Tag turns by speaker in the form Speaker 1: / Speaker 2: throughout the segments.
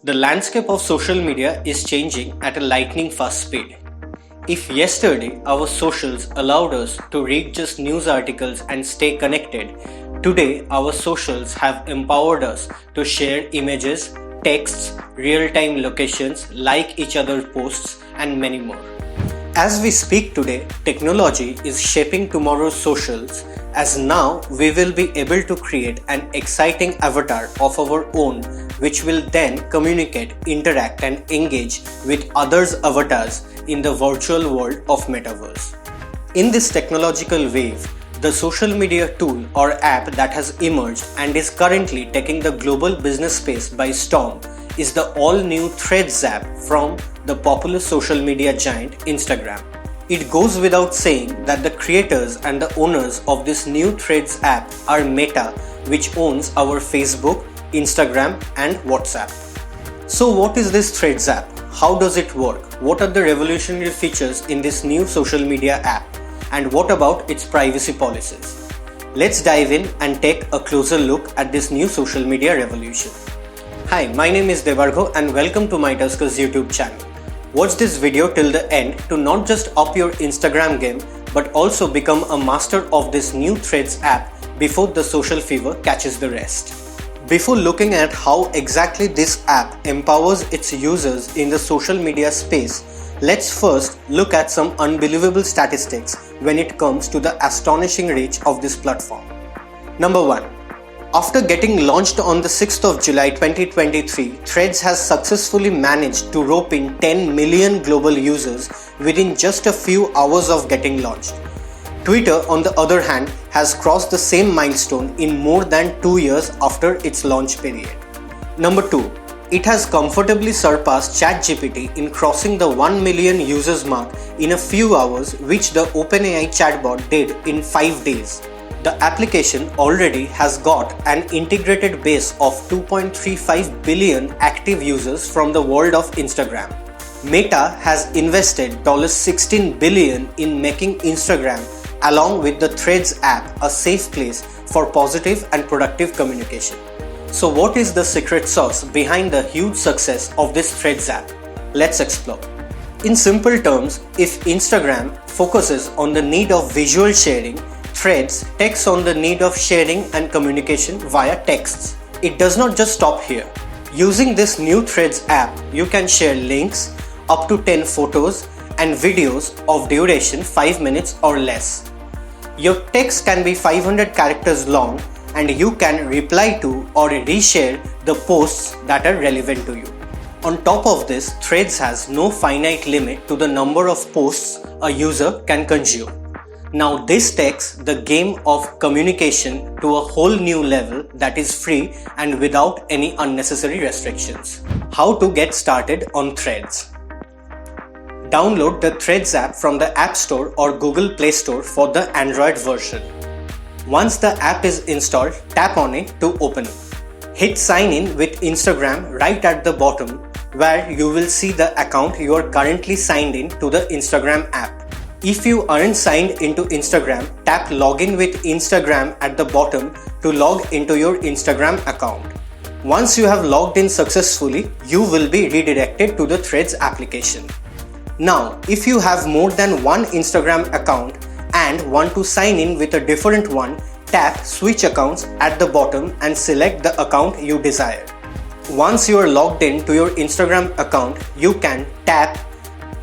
Speaker 1: The landscape of social media is changing at a lightning fast speed. If yesterday our socials allowed us to read just news articles and stay connected, today our socials have empowered us to share images, texts, real-time locations, like each other's posts, and many more. As we speak today, technology is shaping tomorrow's socials, as now we will be able to create an exciting avatar of our own, which will then communicate, interact, and engage with others' avatars in the virtual world of metaverse. In this technological wave, the social media tool or app that has emerged and is currently taking the global business space by storm is the all-new Threads app from the popular social media giant Instagram. It goes without saying that the creators and the owners of this new Threads app are Meta, which owns our Facebook, Instagram, and WhatsApp. So what is this Threads app? How does it work? What are the revolutionary features in this new social media app? And what about its privacy policies? Let's dive in and take a closer look at this new social media revolution. Hi, my name is Devargo and welcome to my Tuskers YouTube channel. Watch this video till the end to not just up your Instagram game but also become a master of this new Threads app before the social fever catches the rest. Before looking at how exactly this app empowers its users in the social media space, let's first look at some unbelievable statistics when it comes to the astonishing reach of this platform. Number 1. After getting launched on the 6th of July 2023, Threads has successfully managed to rope in 10 million global users within just a few hours of getting launched. Twitter, on the other hand, has crossed the same milestone in more than 2 years after its launch period. Number 2. It has comfortably surpassed ChatGPT in crossing the 1 million users mark in a few hours, which the OpenAI chatbot did in 5 days. The application already has got an integrated base of 2.35 billion active users from the world of Instagram. Meta has invested $16 billion in making Instagram, along with the Threads app, a safe place for positive and productive communication. So what is the secret sauce behind the huge success of this Threads app? Let's explore. In simple terms, if Instagram focuses on the need of visual sharing, Threads takes on the need of sharing and communication via texts. It does not just stop here. Using this new Threads app, you can share links, up to 10 photos, and videos of duration 5 minutes or less. Your text can be 500 characters long, and you can reply to or reshare the posts that are relevant to you. On top of this, Threads has no finite limit to the number of posts a user can consume. Now this takes the game of communication to a whole new level that is free and without any unnecessary restrictions. How to get started on Threads? Download the Threads app from the App Store or Google Play Store for the Android version. Once the app is installed, tap on it to open it. Hit sign in with Instagram right at the bottom, where you will see the account you are currently signed in to the Instagram app. If you aren't signed into Instagram, tap login with Instagram at the bottom to log into your Instagram account. Once you have logged in successfully, you will be redirected to the Threads application. Now, if you have more than one Instagram account and want to sign in with a different one, tap switch accounts at the bottom and select the account you desire. Once you are logged in to your Instagram account, you can tap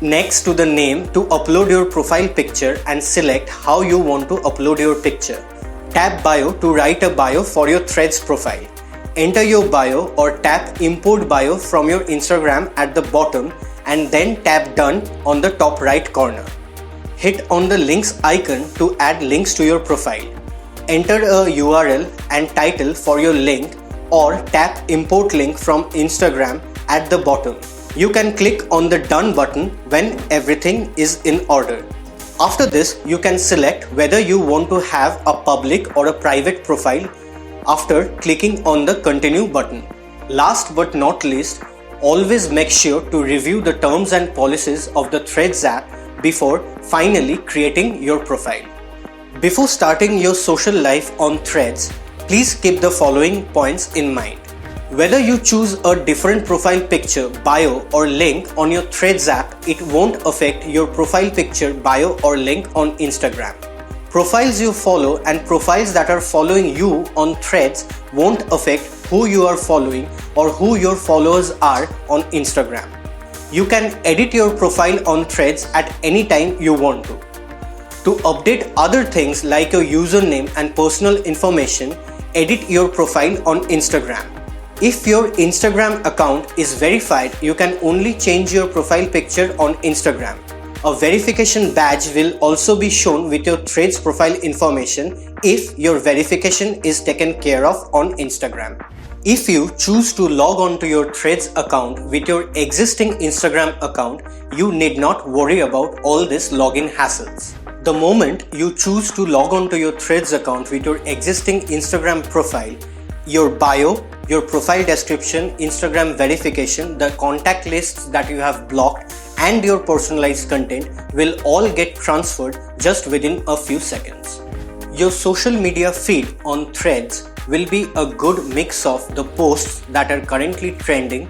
Speaker 1: next to the name to upload your profile picture and select how you want to upload your picture. Tap bio to write a bio for your Threads profile. Enter your bio or tap import bio from your Instagram at the bottom and then tap done on the top right corner. Hit on the links icon to add links to your profile. Enter a URL and title for your link or tap import link from Instagram at the bottom. You can click on the done button when everything is in order. After this, you can select whether you want to have a public or a private profile after clicking on the continue button. Last but not least, always make sure to review the terms and policies of the Threads app before finally creating your profile. Before starting your social life on Threads, please keep the following points in mind. Whether you choose a different profile picture, bio or link on your Threads app, it won't affect your profile picture, bio or link on Instagram. Profiles you follow and profiles that are following you on Threads won't affect who you are following or who your followers are on Instagram. You can edit your profile on Threads at any time you want to. To update other things like your username and personal information, edit your profile on Instagram. If your Instagram account is verified, you can only change your profile picture on Instagram. A verification badge will also be shown with your Threads profile information if your verification is taken care of on Instagram. If you choose to log on to your Threads account with your existing Instagram account, you need not worry about all these login hassles. The moment you choose to log on to your Threads account with your existing Instagram profile, your bio, your profile description, Instagram verification, the contact lists that you have blocked, and your personalized content will all get transferred just within a few seconds. Your social media feed on Threads will be a good mix of the posts that are currently trending,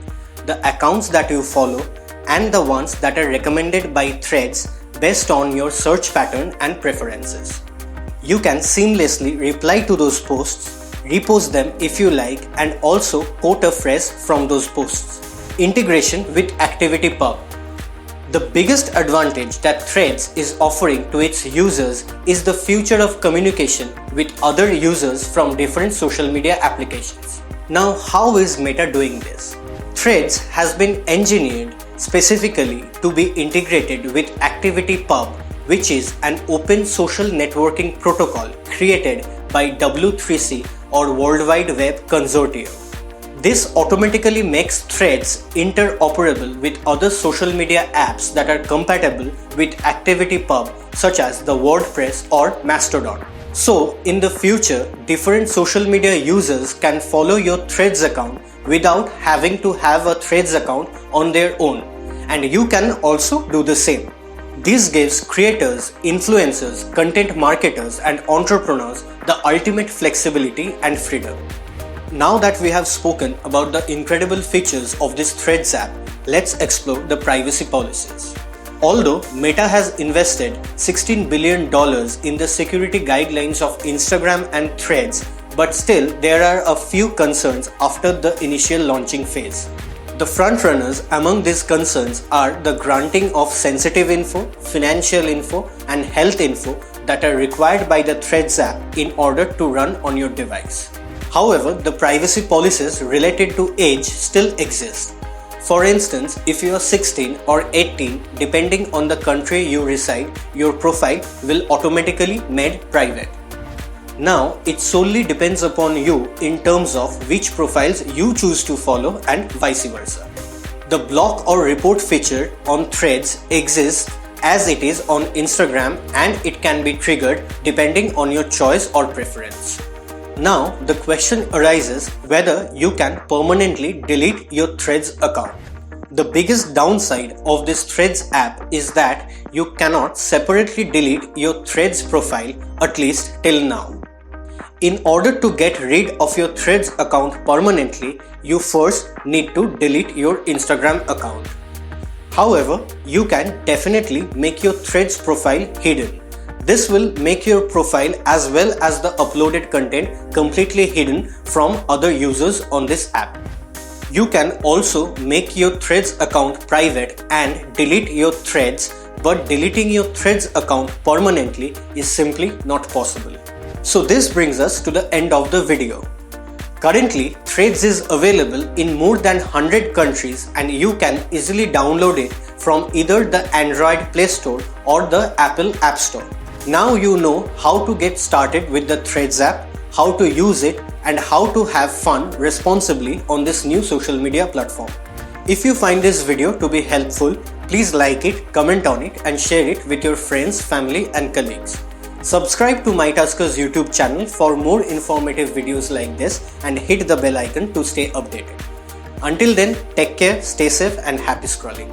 Speaker 1: the accounts that you follow, and the ones that are recommended by Threads based on your search pattern and preferences. You can seamlessly reply to those posts, repost them if you like, and also quote a phrase from those posts. Integration with ActivityPub. The biggest advantage that Threads is offering to its users is the future of communication with other users from different social media applications. Now, how is Meta doing this? Threads has been engineered specifically to be integrated with ActivityPub, which is an open social networking protocol created by W3C or World Wide Web Consortium. This automatically makes Threads interoperable with other social media apps that are compatible with ActivityPub, such as the WordPress or Mastodon. So, in the future, different social media users can follow your Threads account without having to have a Threads account on their own, and you can also do the same. This gives creators, influencers, content marketers, and entrepreneurs the ultimate flexibility and freedom. Now that we have spoken about the incredible features of this Threads app, let's explore the privacy policies. Although Meta has invested $16 billion in the security guidelines of Instagram and Threads, but still there are a few concerns after the initial launching phase. The frontrunners among these concerns are the granting of sensitive info, financial info, and health info that are required by the Threads app in order to run on your device. However, the privacy policies related to age still exist. For instance, if you are 16 or 18, depending on the country you reside, your profile will automatically made private. Now, it solely depends upon you in terms of which profiles you choose to follow and vice versa. The block or report feature on Threads exists as it is on Instagram, and it can be triggered depending on your choice or preference. Now, the question arises whether you can permanently delete your Threads account. The biggest downside of this Threads app is that you cannot separately delete your Threads profile, at least till now. In order to get rid of your Threads account permanently, you first need to delete your Instagram account. However, you can definitely make your Threads profile hidden. This will make your profile as well as the uploaded content completely hidden from other users on this app. You can also make your Threads account private and delete your Threads, but deleting your Threads account permanently is simply not possible. So this brings us to the end of the video. Currently, Threads is available in more than 100 countries, and you can easily download it from either the Android Play Store or the Apple App Store. Now you know how to get started with the Threads app, how to use it, and how to have fun responsibly on this new social media platform. If you find this video to be helpful, please like it, comment on it, and share it with your friends, family, and colleagues. Subscribe to MyTasker's YouTube channel for more informative videos like this, and hit the bell icon to stay updated. Until then, take care, stay safe, and happy scrolling.